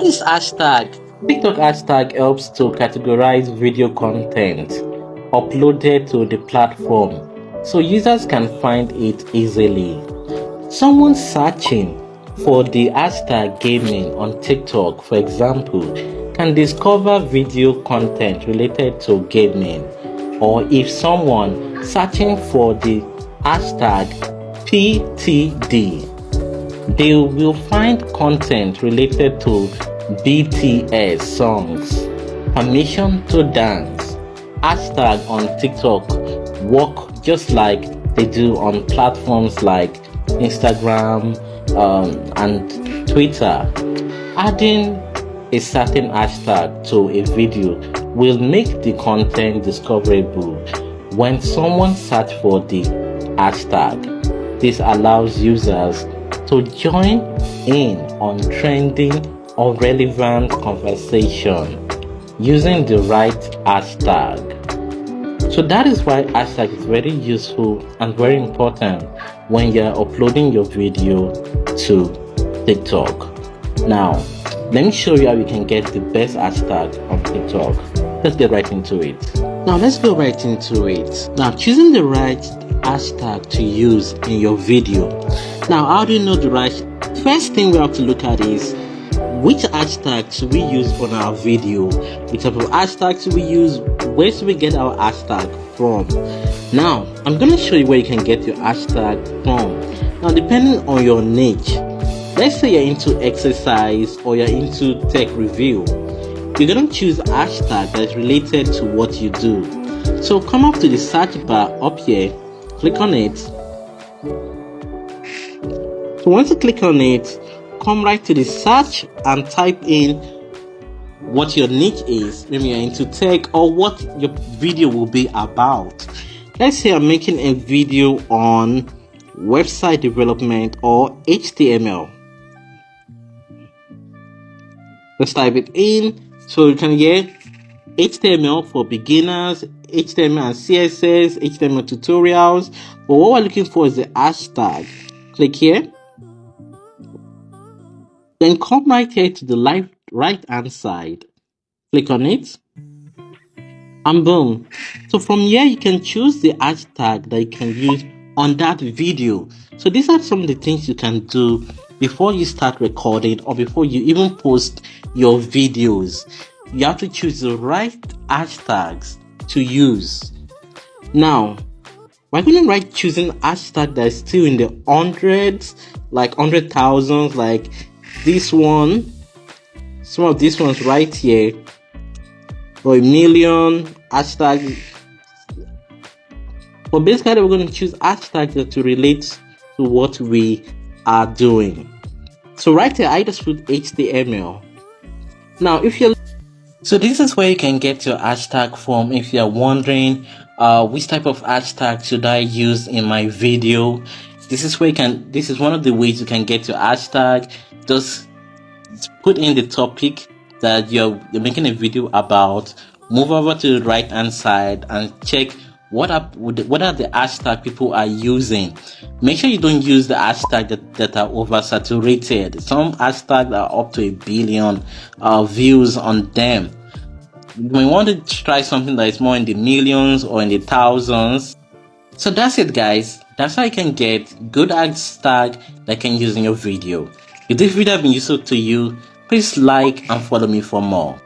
This hashtag, TikTok hashtag helps to categorize video content uploaded to the platform so users can find it easily. Someone searching for the hashtag gaming on TikTok, for example, can discover video content related to gaming. Or if someone searching for the hashtag PTD, they will find content related to BTS songs. Permission to dance hashtag on TikTok work just like they do on platforms like Instagram and Twitter. Adding a certain hashtag to a video will make the content discoverable when someone search for the hashtag. This allows users to join in on trending or relevant conversation using the right hashtag. So that is why hashtag is very useful and very important when you're uploading your video to TikTok. Now, let me show you how you can get the best hashtag on TikTok. Let's get right into it. Now, choosing the right hashtag to use in your video. Now, how do you know the right? First thing we have to look at is which hashtag should we use on our video? Which type of hashtag should we use? Where should we get our hashtag from? Now, I'm going to show you where you can get your hashtag from. Now, depending on your niche, let's say you're into exercise or you're into tech review, you're going to choose a hashtag that is related to what you do. So come up to the search bar up here, click on it. So once you click on it, come right to the search and type in what your niche is. Maybe you're into tech or what your video will be about. Let's say I'm making a video on website development or HTML. Let's type it in. So you can get HTML for beginners, HTML and CSS, HTML tutorials. But what we're looking for is the hashtag. Click here. Then come right here to the right hand side. Click on it. And boom. So from here you can choose the hashtag that you can use on that video. So these are some of the things you can do before you start recording or before you even post your videos. You have to choose the right hashtags to use. Now, we're going to choosing hashtag that is still in the hundreds, like 100,000, like this one, some of these ones right here, or 1 million hashtag. But basically, we're going to choose hashtags that to relate to what we are doing. So right here, I just put HTML. Now, so this is where you can get your hashtag from if you're wondering which type of hashtag should I use in my video. This is one of the ways you can get your hashtag. Just put in the topic that you're making a video about, move over to the right hand side and check what are the hashtag people are using. Make sure you don't use the hashtag that are oversaturated. Some hashtags are up to 1 billion views on them. You may want to try something that is more in the millions or in the thousands. So that's it, guys. That's how you can get good hashtag that you can use in your video. If this video has been useful to you, please like and follow me for more.